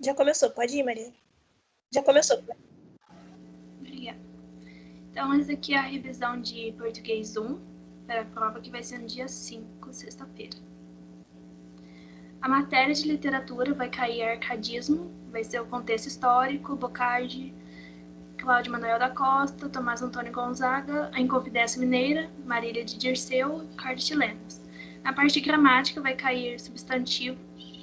Já começou, pode ir, Maria. Já começou. Obrigada. Então, essa aqui é a revisão de Português 1, para a prova que vai ser no dia 5, sexta-feira. A matéria de literatura vai cair arcadismo, vai ser o contexto histórico, Boccaccio, Cláudio Manuel da Costa, Tomás Antônio Gonzaga, a Inconfidência Mineira, Marília de Dirceu, Carlos de Lemos. Na parte de gramática vai cair substantivo,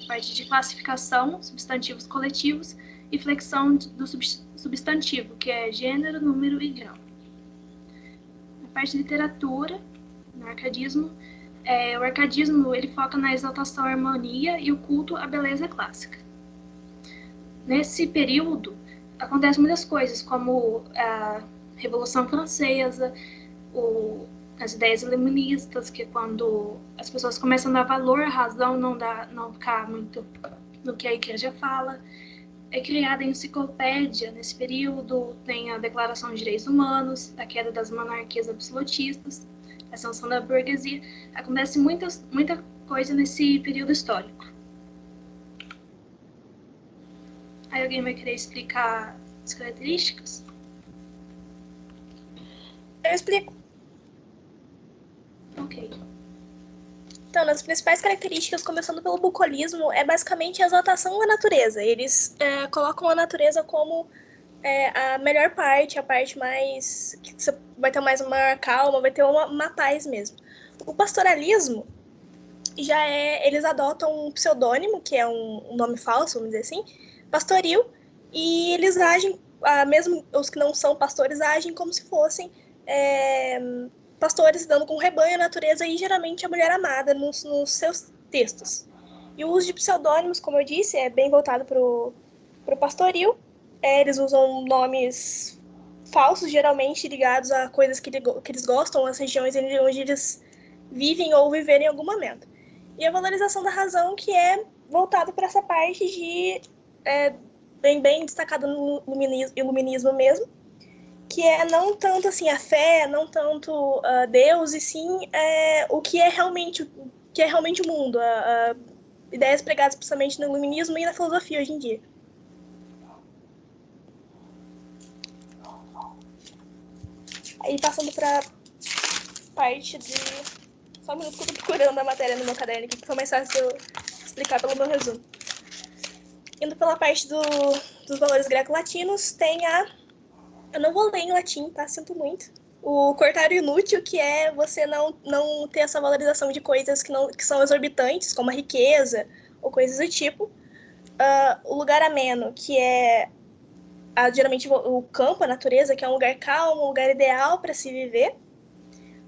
parte de classificação, substantivos coletivos e flexão do substantivo, que é gênero, número e grau. Na parte de literatura, no arcadismo, o arcadismo ele foca na exaltação à harmonia e o culto à beleza clássica. Nesse período, acontecem muitas coisas, como a Revolução Francesa, as ideias iluministas, que é quando as pessoas começam a dar valor à razão, não ficar muito no que a igreja fala. É criada a enciclopédia nesse período, tem a Declaração de Direitos Humanos, a queda das monarquias absolutistas, a ascensão da burguesia. Acontece muita coisa nesse período histórico. Aí alguém vai querer explicar as características? Eu explico. Ok. Então, as principais características, começando pelo bucolismo, é basicamente a exaltação da natureza. Eles colocam a natureza como a melhor parte, a parte mais... que você vai ter mais uma calma, vai ter uma paz mesmo. O pastoralismo eles adotam um pseudônimo, que é um nome falso, vamos dizer assim, pastoril, e eles agem, mesmo os que não são pastores, agem como se fossem pastores dando com o rebanho, a natureza e geralmente a mulher amada nos seus textos. E o uso de pseudônimos, como eu disse, é bem voltado para o pastoril. Eles usam nomes falsos, geralmente ligados a coisas que eles gostam, as regiões onde eles vivem ou viveram em algum momento. E a valorização da razão, que é voltado para essa parte de bem destacado no iluminismo mesmo, que é não tanto assim a fé, não tanto Deus, e sim o que é realmente o mundo, ideias pregadas principalmente no iluminismo e na filosofia hoje em dia. Aí passando para parte de... Só um minuto que eu tô procurando a matéria no meu caderno aqui, que foi mais fácil eu explicar pelo meu resumo. Indo pela parte dos valores greco-latinos, tem eu não vou ler em latim, tá? Sinto muito. O cortário inútil, que é você não ter essa valorização de coisas que são exorbitantes, como a riqueza ou coisas do tipo. O lugar ameno, que é geralmente o campo, a natureza, que é um lugar calmo, um lugar ideal para se viver.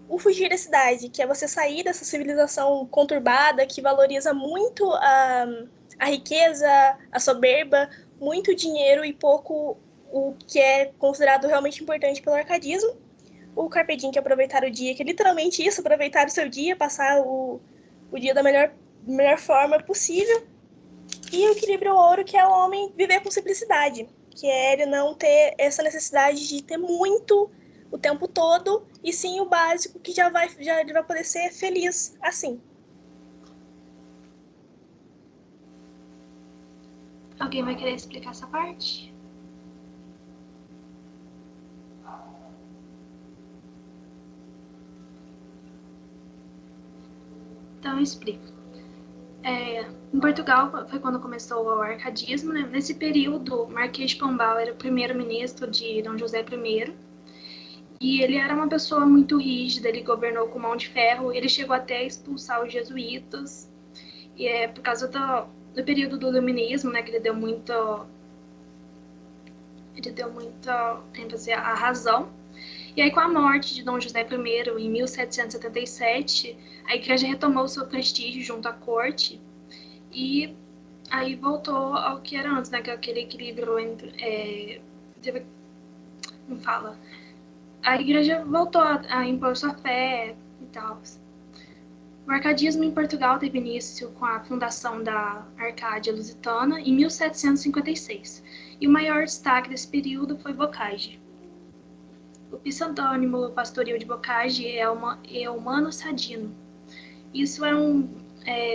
O fugir da cidade, que é você sair dessa civilização conturbada, que valoriza muito a riqueza, a soberba, muito dinheiro e pouco o que é considerado realmente importante pelo arcadismo. O carpe diem, que é aproveitar o dia, que é literalmente isso, aproveitar o seu dia, passar o dia da melhor forma possível. E o equilíbrio ouro, que é o homem viver com simplicidade, que é ele não ter essa necessidade de ter muito o tempo todo, e sim o básico, que ele vai poder ser feliz assim. Alguém vai querer explicar essa parte? Então eu explico. Em Portugal foi quando começou o arcadismo, né? Nesse período, Marquês de Pombal era o primeiro-ministro de Dom José I, e ele era uma pessoa muito rígida, ele governou com mão de ferro, ele chegou até a expulsar os jesuítas, e é por causa do período do iluminismo, né, que ele deu muito ênfase à razão. E aí, com a morte de Dom José I, em 1777, a igreja retomou seu prestígio junto à corte, e aí voltou ao que era antes, né? Que é aquele equilíbrio entre... Não fala. A igreja voltou a impor sua fé e tal. O arcadismo em Portugal teve início com a fundação da Arcádia Lusitana em 1756. E o maior destaque desse período foi Boccaccio. O pseudônimo pastoril de Boccaccio é Humano Sadino. Isso é um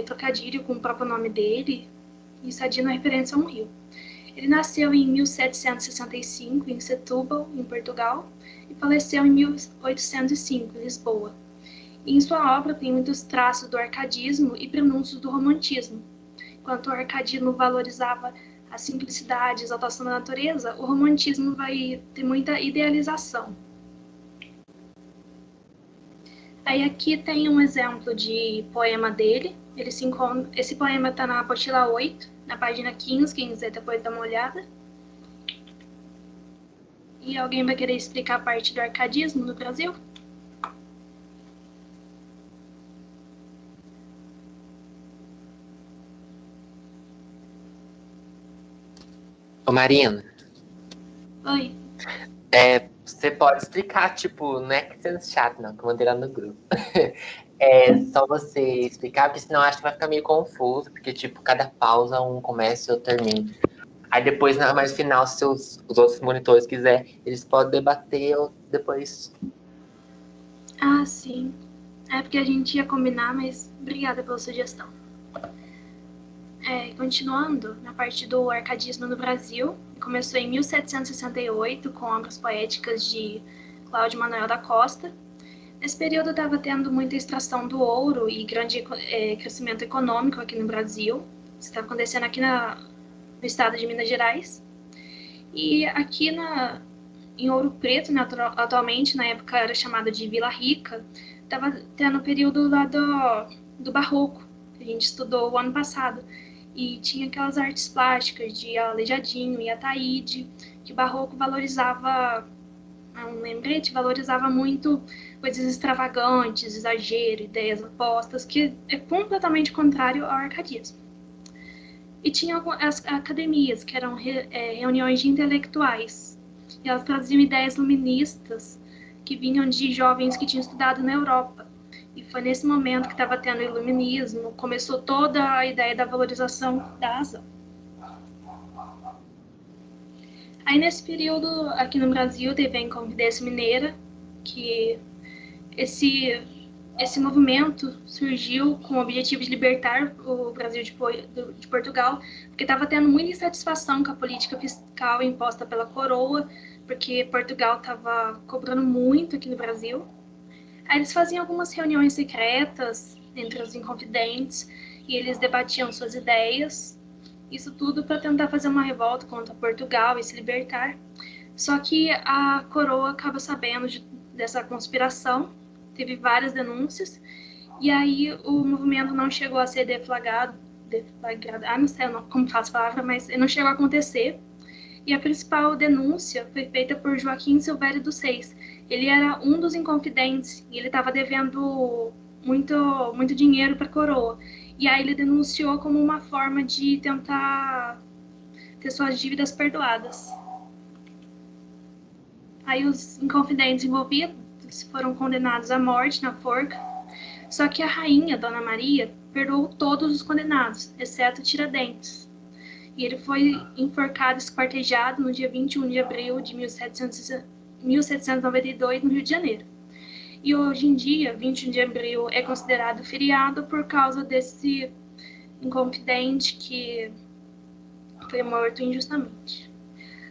trocadilho com o próprio nome dele, Isso é uma referência a um rio. Ele nasceu em 1765 em Setúbal, em Portugal, e faleceu em 1805 em Lisboa. E em sua obra tem muitos traços do arcadismo e prenúncios do romantismo. Enquanto o arcadismo valorizava a simplicidade e exaltação da natureza, o romantismo vai ter muita idealização. Aí aqui tem um exemplo de poema dele. Esse poema está na apostila 8, na página 15, quem quiser depois dar uma olhada. E alguém vai querer explicar a parte do arcadismo no Brasil? Ô, Marina, Oi. você pode explicar, tipo, não é que sendo chato, não, que eu mandei lá no grupo. É só você explicar, porque senão eu acho que vai ficar meio confuso, porque, tipo, cada pausa um começa e outro termina. Aí depois, mais no final, se os outros monitores quiserem, eles podem debater ou depois. Ah, sim. É porque a gente ia combinar, mas obrigada pela sugestão. Continuando, na parte do arcadismo no Brasil, começou em 1768 com obras poéticas de Cláudio Manuel da Costa. Nesse período estava tendo muita extração do ouro e grande crescimento econômico aqui no Brasil. Isso estava acontecendo aqui no estado de Minas Gerais. E aqui em Ouro Preto, né, atualmente, na época era chamada de Vila Rica, estava tendo o período lá do Barroco, que a gente estudou o ano passado. E tinha aquelas artes plásticas de Aleijadinho e Ataíde, que o Barroco valorizava, um lembrete, valorizava muito coisas extravagantes, exagero, ideias opostas, que é completamente contrário ao arcadismo. E tinha as academias, que eram reuniões de intelectuais, e elas traziam ideias luministas que vinham de jovens que tinham estudado na Europa. E foi nesse momento que estava tendo o iluminismo, começou toda a ideia da valorização da razão. Aí nesse período, aqui no Brasil, teve a Inconfidência Mineira, que esse movimento surgiu com o objetivo de libertar o Brasil de Portugal, porque estava tendo muita insatisfação com a política fiscal imposta pela coroa, porque Portugal estava cobrando muito aqui no Brasil. Aí eles faziam algumas reuniões secretas entre os inconfidentes e eles debatiam suas ideias, isso tudo para tentar fazer uma revolta contra Portugal e se libertar. Só que a coroa acaba sabendo dessa conspiração, teve várias denúncias, e aí o movimento não chegou a ser deflagrado, não sei como faz a palavra, mas não chegou a acontecer. E a principal denúncia foi feita por Joaquim Silvério dos Reis. Ele era um dos inconfidentes e ele estava devendo muito dinheiro para a coroa. E aí ele denunciou como uma forma de tentar ter suas dívidas perdoadas. Aí os inconfidentes envolvidos foram condenados à morte na forca. Só que a rainha, Dona Maria, perdoou todos os condenados, exceto Tiradentes. E ele foi enforcado e esquartejado no dia 21 de abril de 1792, no Rio de Janeiro. E hoje em dia, 21 de abril é considerado feriado por causa desse inconfidente que foi morto injustamente.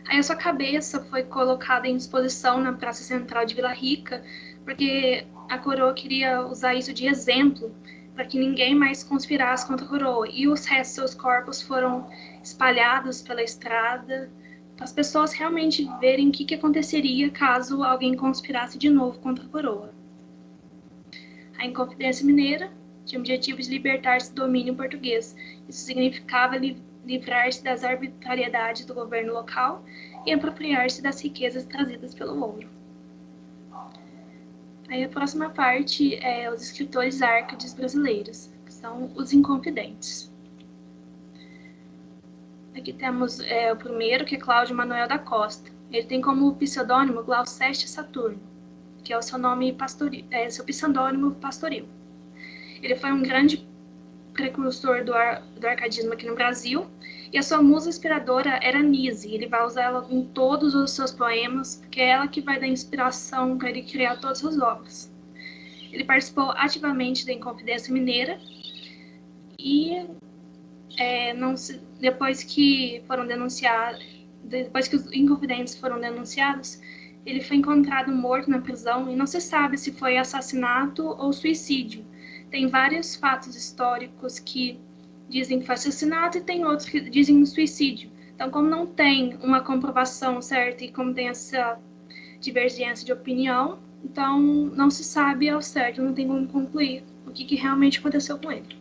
Aí a sua cabeça foi colocada em exposição na Praça Central de Vila Rica, porque a coroa queria usar isso de exemplo para que ninguém mais conspirasse contra a coroa. E os restos de seus corpos foram espalhados pela estrada, para as pessoas realmente verem o que aconteceria caso alguém conspirasse de novo contra a coroa. A Inconfidência Mineira tinha o objetivo de libertar-se do domínio português. Isso significava livrar-se das arbitrariedades do governo local e apropriar-se das riquezas trazidas pelo ouro. Aí a próxima parte é os escritores árcades brasileiros, que são os inconfidentes. Aqui temos o primeiro, que é Cláudio Manuel da Costa. Ele tem como pseudônimo Glauceste Saturno, que é o seu nome seu pseudônimo pastoril. Ele foi um grande precursor do arcadismo aqui no Brasil, e a sua musa inspiradora era Nise. Ele vai usar ela em todos os seus poemas, porque é ela que vai dar inspiração para ele criar todas as obras. Ele participou ativamente da Inconfidência Mineira e depois que foram denunciados, depois que os Inconfidentes foram denunciados, ele foi encontrado morto na prisão e não se sabe se foi assassinato ou suicídio. Tem vários fatos históricos que dizem que foi assassinato e tem outros que dizem suicídio. Então, como não tem uma comprovação certa e como tem essa divergência de opinião, então não se sabe ao certo, não tem como concluir o que realmente aconteceu com ele.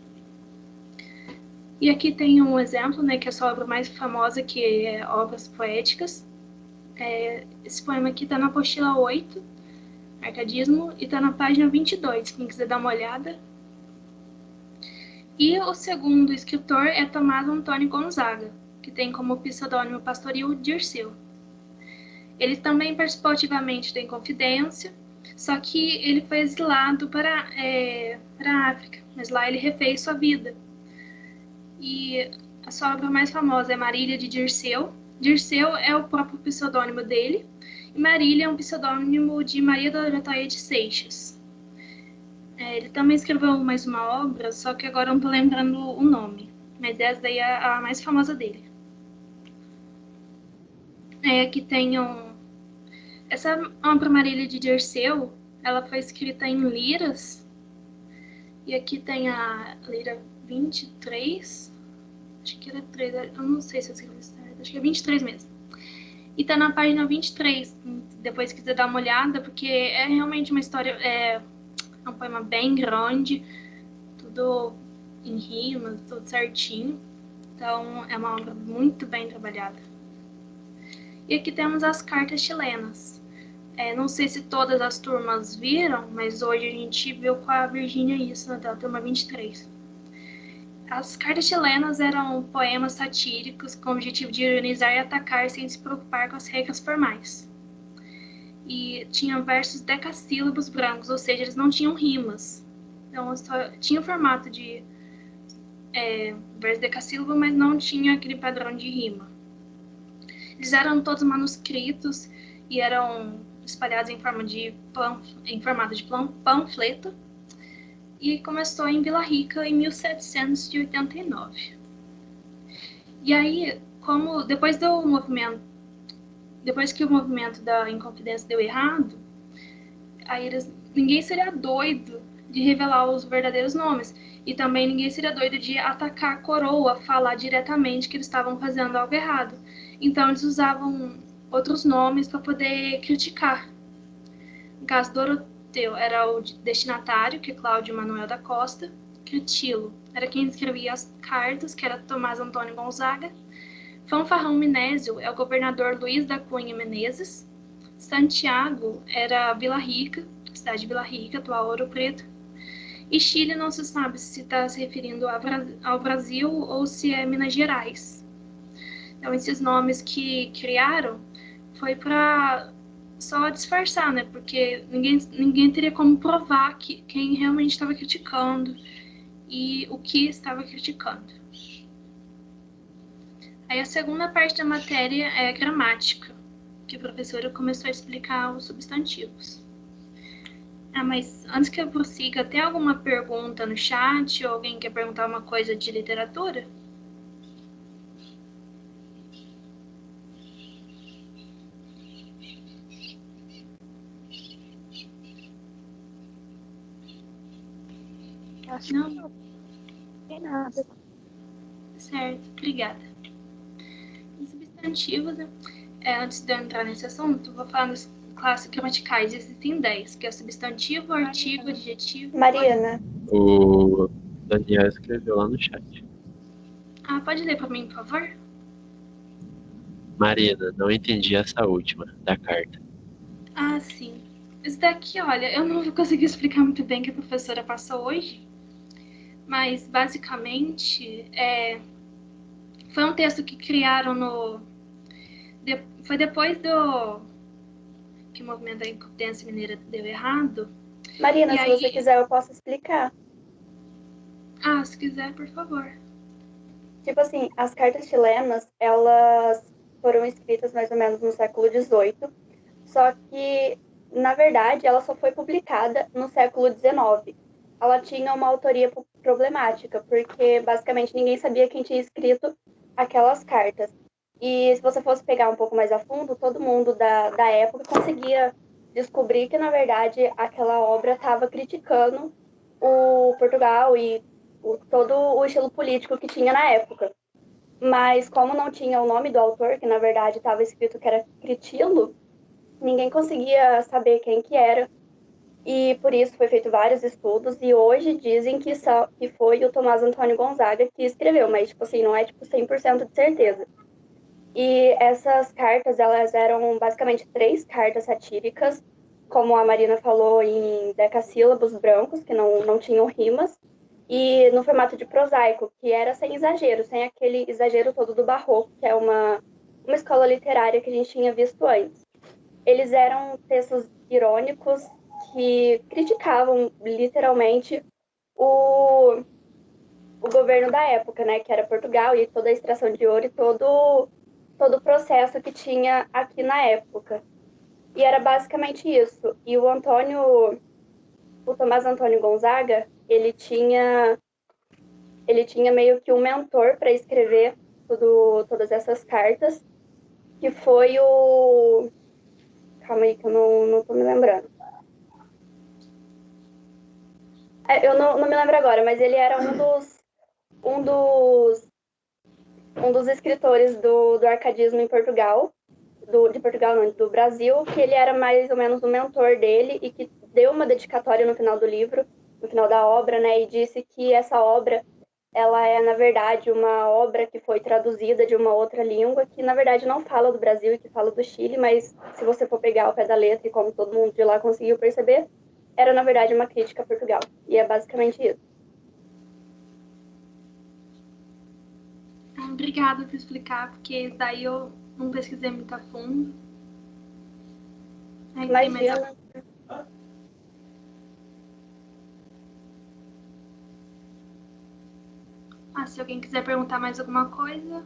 E aqui tem um exemplo, né, que é a sua obra mais famosa, que é Obras Poéticas. Esse poema aqui está na apostila 8, Arcadismo, e está na página 22, quem quiser dar uma olhada. E o segundo escritor é Tomás Antônio Gonzaga, que tem como pseudônimo pastoril Dirceu. Ele também participou ativamente da Inconfidência, só que ele foi exilado para a África, mas lá ele refez sua vida. E a sua obra mais famosa é Marília de Dirceu. Dirceu é o próprio pseudônimo dele, e Marília é um pseudônimo de Maria Doroteia de Seixas. Ele também escreveu mais uma obra, só que agora eu não estou lembrando o nome, mas essa daí é a mais famosa dele. Aqui tem essa obra Marília de Dirceu, ela foi escrita em liras, e aqui tem a lira 23, acho que era 3, eu não sei se eu escrevi certo, acho que é 23 mesmo. E tá na página 23, depois quiser dar uma olhada, porque é realmente uma história, é um poema bem grande, tudo em rimas, tudo certinho. Então, é uma obra muito bem trabalhada. E aqui temos as cartas chilenas. Não sei se todas as turmas viram, mas hoje a gente viu com a Virgínia isso, da turma 23. As cartas chilenas eram poemas satíricos com o objetivo de ironizar e atacar sem se preocupar com as regras formais. E tinham versos decassílabos brancos, ou seja, eles não tinham rimas. Então, só tinha o formato de verso decassílabo, mas não tinha aquele padrão de rima. Eles eram todos manuscritos e eram espalhados em formato de panfleto. E começou em Vila Rica em 1789. E aí, depois que o movimento da Inconfidência deu errado, aí ninguém seria doido de revelar os verdadeiros nomes. E também ninguém seria doido de atacar a coroa, falar diretamente que eles estavam fazendo algo errado. Então eles usavam outros nomes para poder criticar. No caso, Doroteu era o destinatário, que é Cláudio Manuel da Costa. Cretilo era quem escrevia as cartas, que era Tomás Antônio Gonzaga. Fanfarrão Minésio é o governador Luiz da Cunha Menezes. Santiago era Vila Rica, cidade de Vila Rica, atual Ouro Preto. E Chile não se sabe se está se referindo ao Brasil ou se é Minas Gerais. Então, esses nomes que criaram foi para só disfarçar, né? Porque ninguém teria como provar quem realmente estava criticando e o que estava criticando. Aí a segunda parte da matéria é a gramática, que a professora começou a explicar os substantivos. Mas antes que eu prossiga, tem alguma pergunta no chat? Ou alguém quer perguntar uma coisa de literatura? Acho Não? que não tem nada. Certo, obrigada. Os substantivos, né? Antes de eu entrar nesse assunto, vou falar das classes gramaticais. Existem 10, que é substantivo, artigo, adjetivo... Mariana. O Daniel escreveu lá no chat. Pode ler para mim, por favor? Marina, não entendi essa última, da carta. Sim. Isso daqui, olha, eu não vou conseguir explicar muito bem o que a professora passou hoje, mas basicamente foi um texto que criaram foi depois que o movimento da Inconfidência Mineira deu errado. Marina, se você quiser, eu posso explicar. Se quiser, por favor. Tipo assim, as cartas chilenas, elas foram escritas mais ou menos no século XVIII, só que, na verdade, ela só foi publicada no século XIX. ela tinha uma autoria problemática, porque basicamente ninguém sabia quem tinha escrito aquelas cartas. E se você fosse pegar um pouco mais a fundo, todo mundo da época conseguia descobrir que, na verdade, aquela obra estava criticando o Portugal e todo o estilo político que tinha na época. Mas como não tinha o nome do autor, que na verdade estava escrito que era Critilo, ninguém conseguia saber quem que era. E por isso foi feito vários estudos, e hoje dizem que foi o Tomás Antônio Gonzaga que escreveu, mas, tipo assim, não é, 100% de certeza. E essas cartas, elas eram basicamente 3 cartas satíricas, como a Marina falou, em decassílabos brancos, que não tinham rimas, e no formato de prosaico, que era sem exagero, sem aquele exagero todo do barroco, que é uma escola literária que a gente tinha visto antes. Eles eram textos irônicos que criticavam literalmente o governo da época, né, que era Portugal, e toda a extração de ouro e todo o processo que tinha aqui na época. E era basicamente isso. E o Tomás Antônio Gonzaga, ele tinha meio que um mentor para escrever todas essas cartas, que foi o... Calma aí que eu não tô me lembrando. Eu não me lembro agora, mas ele era um dos escritores do arcadismo em Portugal, de Portugal não, do Brasil, que ele era mais ou menos o mentor dele e que deu uma dedicatória no final do livro, no final da obra, né, e disse que essa obra, ela é, na verdade, uma obra que foi traduzida de uma outra língua, que, na verdade, não fala do Brasil e que fala do Chile, mas se você for pegar ao pé da letra, e como todo mundo de lá conseguiu perceber, era, na verdade, uma crítica a Portugal. E é basicamente isso. Obrigada por explicar, porque daí eu não pesquisei muito a fundo. Imagina. Se alguém quiser perguntar mais alguma coisa.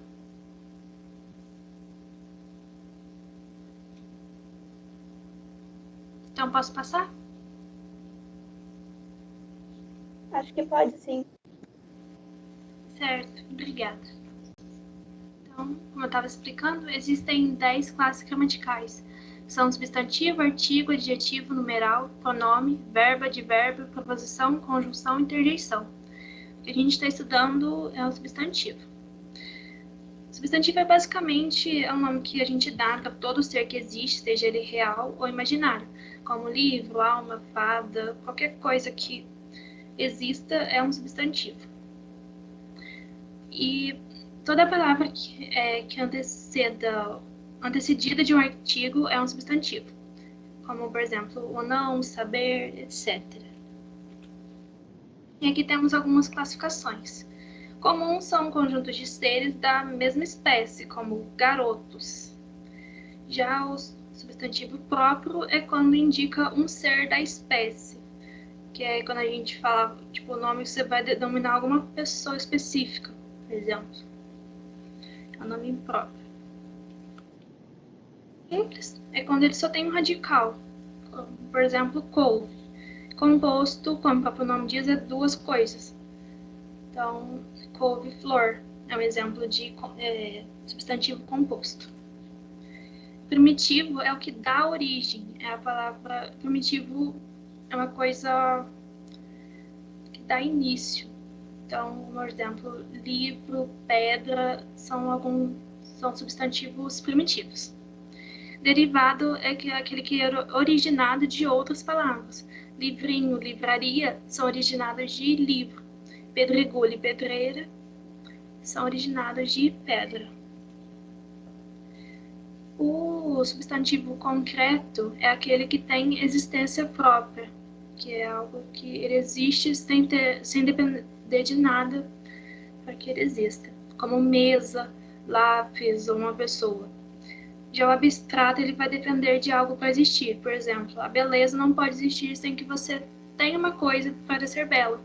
Então, posso passar? Acho que pode, sim. Certo, obrigada. Então, como eu estava explicando, existem 10 classes gramaticais. São substantivo, artigo, adjetivo, numeral, pronome, verbo, advérbio, proposição, conjunção e interjeição. O que a gente está estudando é o substantivo. O substantivo é basicamente um nome que a gente dá para todo ser que existe, seja ele real ou imaginário, como livro, alma, fada, qualquer coisa que exista é um substantivo. E toda palavra que antecedida de um artigo é um substantivo, como, por exemplo, o não, saber, etc. E aqui temos algumas classificações. Comuns são conjuntos de seres da mesma espécie, como garotos. Já o substantivo próprio é quando indica um ser da espécie, que é quando a gente fala, tipo, o nome que você vai denominar alguma pessoa específica, por exemplo. É um nome próprio. Simples é quando ele só tem um radical, como, por exemplo, couve. Composto, como o próprio nome diz, é 2 coisas. Então, couve-flor é um exemplo de substantivo composto. Primitivo é o que dá origem. É a palavra primitivo, é uma coisa que dá início. Então, por exemplo, livro, pedra são substantivos primitivos. Derivado é aquele que é originado de outras palavras. Livrinho, livraria são originados de livro. Pedregulho e pedreira são originados de pedra. O substantivo concreto é aquele que tem existência própria, que é algo que ele existe sem depender de nada para que ele exista, como mesa, lápis ou uma pessoa. Já o abstrato, ele vai depender de algo para existir. Por exemplo, a beleza não pode existir sem que você tenha uma coisa para ser bela.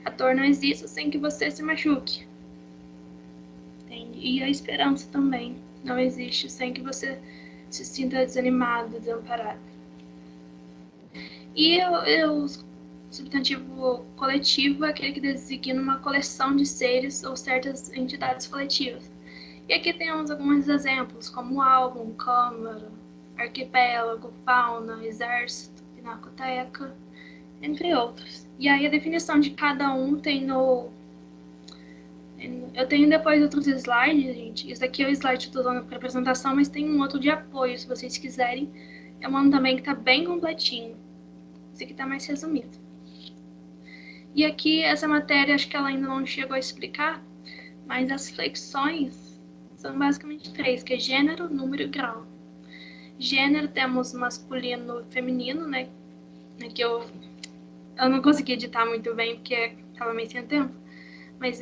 A dor não existe sem que você se machuque. E a esperança também não existe sem que você se sinta desanimado, desamparado. E os substantivo coletivo é aquele que designa uma coleção de seres ou certas entidades coletivas. E aqui temos alguns exemplos, como álbum, câmara, arquipélago, fauna, exército, pinacoteca, entre outros. E aí a definição de cada um tem no... Eu tenho depois outros slides, gente. Esse aqui é o slide que eu estou usando para apresentação, mas tem um outro de apoio, se vocês quiserem. É um também que está bem completinho. Esse aqui está mais resumido. E aqui, essa matéria, acho que ela ainda não chegou a explicar, mas as flexões são basicamente 3, que é gênero, número e grau. Gênero, temos masculino e feminino, né? Que eu não consegui editar muito bem, porque estava meio sem tempo. Mas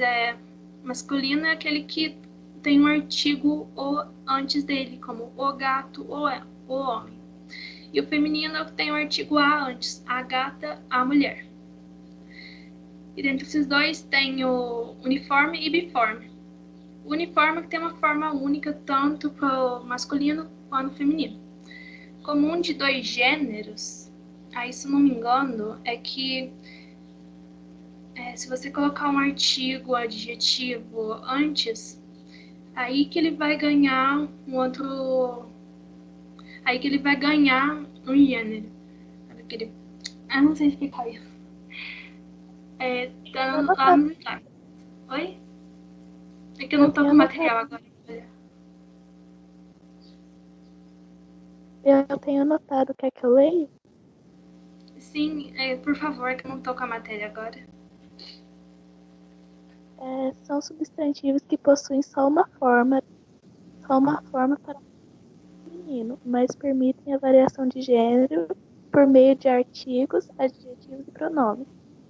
masculino é aquele que tem um artigo o antes dele, como o gato ou o homem. E o feminino é o que tem o artigo a antes, a gata, a mulher. E dentro desses dois tem o uniforme e biforme. O uniforme que tem uma forma única tanto para o masculino quanto o feminino. Comum de 2 gêneros, aí se não me engano, é que se você colocar um artigo, adjetivo antes, aí que ele vai ganhar um outro... Aí que ele vai ganhar um gênero. Eu não sei explicar isso. Tá lá no slide. Oi? É que eu não tô com material agora. Eu tenho anotado, quer que eu leia? Sim, por favor, que eu não tô com a matéria agora. São substantivos que possuem só uma forma para o feminino, mas permitem a variação de gênero por meio de artigos, adjetivos e pronomes.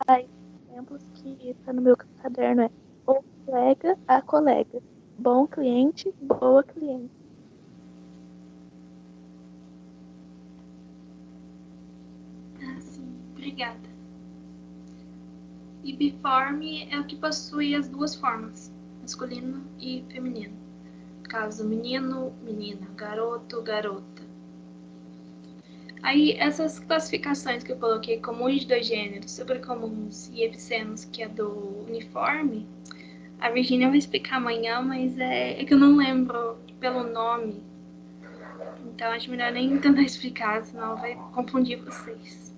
Aí, exemplos que está no meu caderno é o colega, a colega, bom cliente, boa cliente. Sim, obrigada. E biforme é o que possui as duas formas, masculino e feminino. No caso, menino, menina, garoto, garota. Aí, essas classificações que eu coloquei comuns de 2 gêneros, sobrecomuns e epissenos, que é do uniforme, a Virginia vai explicar amanhã, mas é que eu não lembro pelo nome. Então, acho melhor nem tentar explicar, senão vai confundir vocês.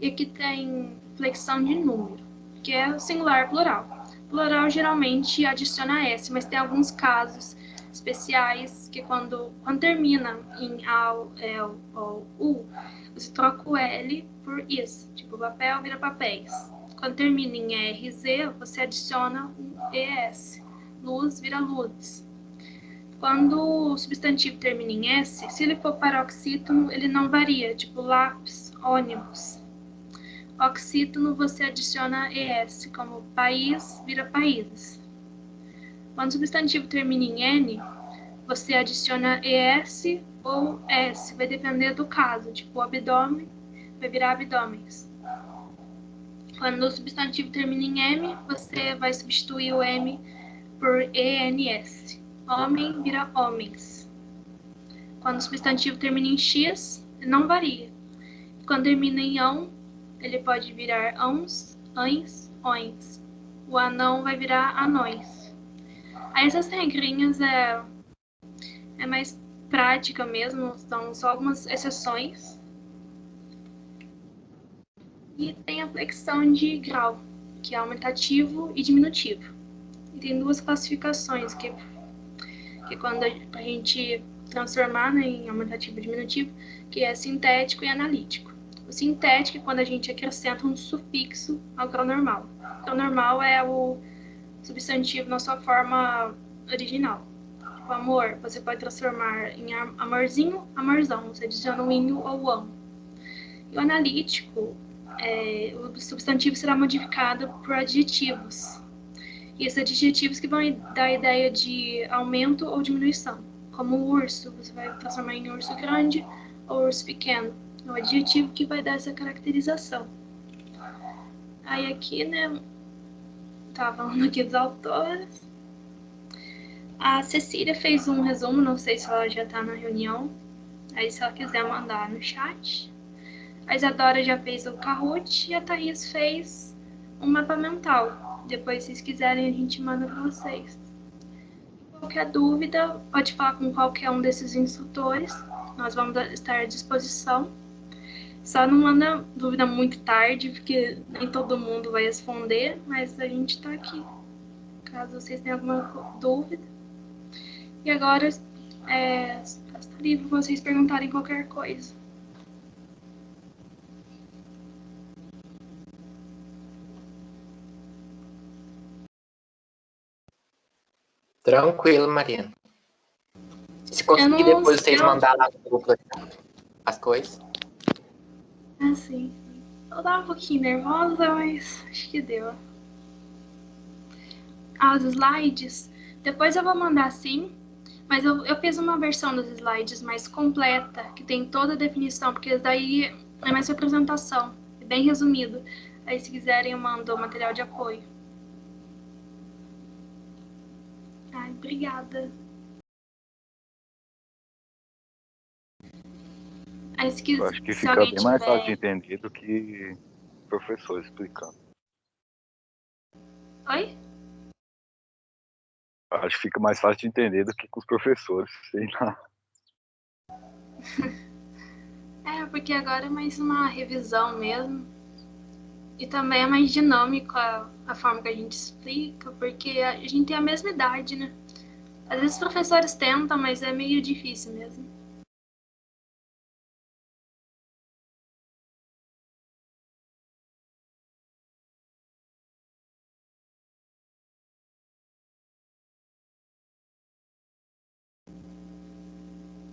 E aqui tem flexão de número, que é o singular plural. Plural geralmente adiciona S, mas tem alguns casos especiais que quando termina em AL, EL ou U, você troca o L por IS, tipo papel vira papéis. Quando termina em RZ, você adiciona um ES, luz vira luzes. Quando o substantivo termina em S, se ele for paroxítono, ele não varia, tipo lápis, ônibus. Oxítono você adiciona ES, como país vira países. Quando o substantivo termina em N, você adiciona ES ou S, vai depender do caso, tipo abdômen vai virar abdômenes. Quando o substantivo termina em M, você vai substituir o M por ENS. Homem vira homens. Quando o substantivo termina em X, não varia. Quando termina em ão, ele pode virar ãos, ães, ões. O anão vai virar anões. Aí essas regrinhas é mais prática mesmo, são só algumas exceções. E tem a flexão de grau, que é aumentativo e diminutivo. E tem 2 classificações, que quando a gente transformar em aumentativo e diminutivo, que é sintético e analítico. O sintético é quando a gente acrescenta um sufixo ao grau normal. O grau normal é o substantivo na sua forma original. Tipo, amor, você pode transformar em amorzinho, amorzão. Você adiciona um inho ou ão. E o analítico, o substantivo será modificado por adjetivos. E esses adjetivos que vão dar a ideia de aumento ou diminuição. Como o urso, você vai transformar em urso grande ou urso pequeno. É o adjetivo que vai dar essa caracterização. Aí aqui, né, tava falando aqui dos autores. A Cecília fez um resumo, não sei se ela já tá na reunião. Aí se ela quiser mandar no chat. A Isadora já fez o Kahoot e a Thaís fez um mapa mental. Depois, se vocês quiserem, a gente manda para vocês. Qualquer dúvida, pode falar com qualquer um desses instrutores. Nós vamos estar à disposição. Só não manda dúvida muito tarde, porque nem todo mundo vai responder, mas a gente está aqui, caso vocês tenham alguma dúvida. E agora, está livre para vocês perguntarem qualquer coisa. Tranquilo, Mariana. Se conseguir depois vocês mandar lá no grupo as coisas. Assim, eu tava um pouquinho nervosa, mas acho que deu. Os slides, depois eu vou mandar sim, mas eu fiz uma versão dos slides mais completa, que tem toda a definição, porque daí é mais apresentação, é bem resumido. Aí se quiserem eu mando o material de apoio. Ai, obrigada. Aí se quiser, Eu acho que se fica alguém bem mais fácil de tiver... entender do que o professor explicando. Oi? Eu acho que fica mais fácil de entender do que com os professores, sei lá. Porque agora é mais uma revisão mesmo. E também é mais dinâmico a forma que a gente explica, porque a gente tem a mesma idade, né? Às vezes os professores tentam, mas é meio difícil mesmo.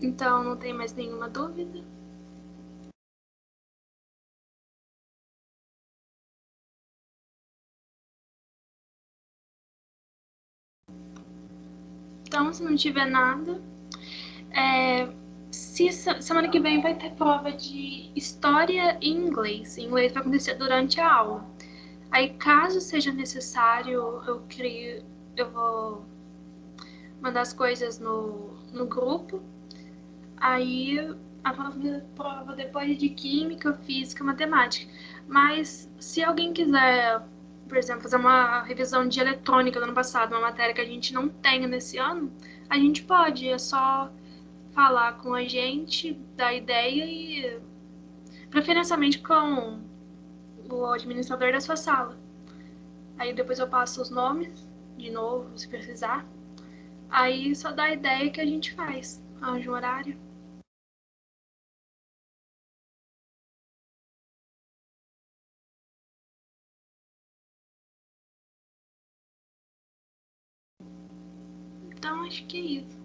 Então, não tem mais nenhuma dúvida? Então, se não tiver nada, semana que vem vai ter prova de história e inglês. Inglês vai acontecer durante a aula. Aí, caso seja necessário, eu vou mandar as coisas no grupo. Aí, a prova depois de química, física, matemática. Mas, se alguém quiser, por exemplo, fazer uma revisão de eletrônica do ano passado, uma matéria que a gente não tenha nesse ano, a gente pode. É só falar com a gente, dar ideia e preferencialmente com o administrador da sua sala. Aí depois eu passo os nomes de novo, se precisar. Aí só dá a ideia que a gente faz. Arranja um horário. Então acho que é isso.